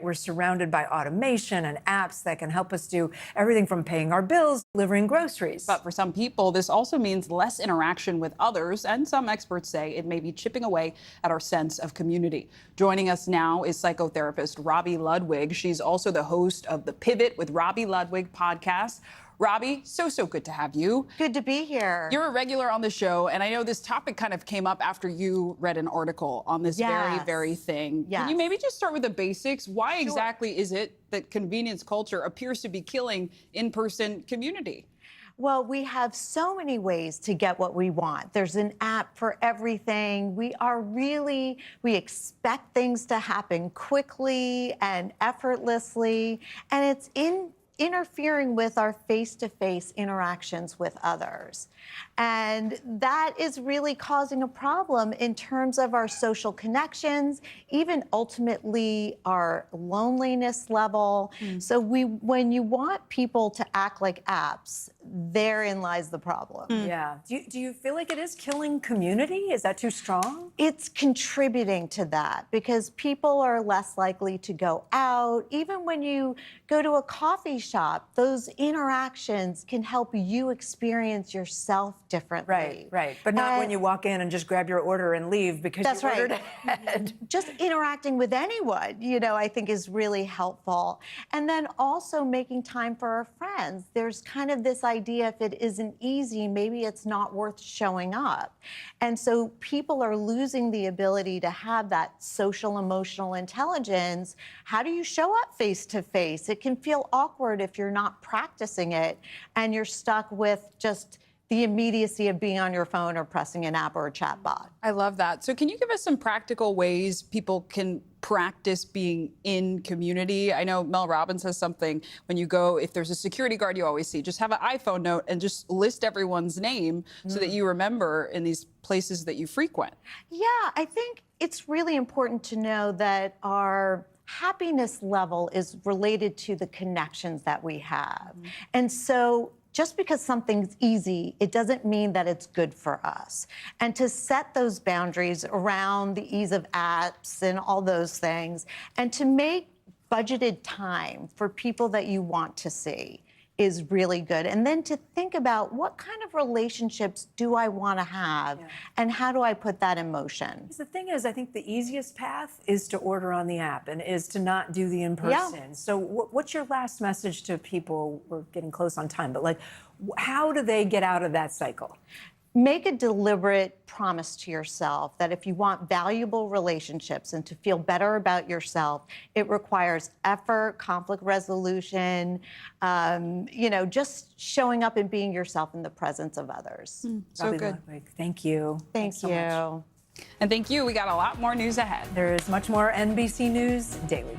We're surrounded by automation and apps that can help us do everything from paying our bills, delivering groceries. But for some people, this also means less interaction with others, and some experts say it may be chipping away at our sense of community. Joining us now is psychotherapist Robi Ludwig. She's also the host of the Pivot with Robi Ludwig podcast. Robi, so good to have you. Good to be here. You're a regular on the show, and I know this topic kind of came up after you read an article on this very thing. Yes. Can you maybe just start with the basics? Why exactly is it that convenience culture appears to be killing in-person community? Well, we have so many ways to get what we want. There's an app for everything. We expect things to happen quickly and effortlessly, and it's interfering with our face-to-face interactions with others. And that is really causing a problem in terms of our social connections, even ultimately our loneliness level. So when you want people to act like apps, therein lies the problem. Yeah. Do you feel like it is killing community? Is that too strong? It's contributing to that because people are less likely to go out. Even when you go to a coffee shop, those interactions can help you experience yourself differently. Right. But not when you walk in and just grab your order and leave because you ordered ahead. Just interacting with anyone, I think is really helpful. And then also making time for our friends. There's kind of this idea if it isn't easy, maybe it's not worth showing up. And so people are losing the ability to have that social emotional intelligence. How do you show up face to face? It can feel awkward if you're not practicing it and you're stuck with just the immediacy of being on your phone or pressing an app or a chat bot. I love that. So can you give us some practical ways people can practice being in community? I know Mel Robbins has something when you go, if there's a security guard you always see, just have an iPhone note and just list everyone's name so that you remember in these places that you frequent. Yeah, I think it's really important to know that our happiness level is related to the connections that we have. And so just because something's easy, it doesn't mean that it's good for us. And to set those boundaries around the ease of apps and all those things, and to make budgeted time for people that you want to see is really good. And then to think about what kind of relationships do I want to have and how do I put that in motion? The thing is, I think the easiest path is to order on the app and is to not do the in-person. So what's your last message to people? We're getting close on time, but how do they get out of that cycle? Make a deliberate promise to yourself that if you want valuable relationships and to feel better about yourself, it requires effort, conflict resolution, just showing up and being yourself in the presence of others. So Robi good. Ludwig, thank you. Thanks so much. And thank you. We got a lot more news ahead. There is much more NBC News Daily.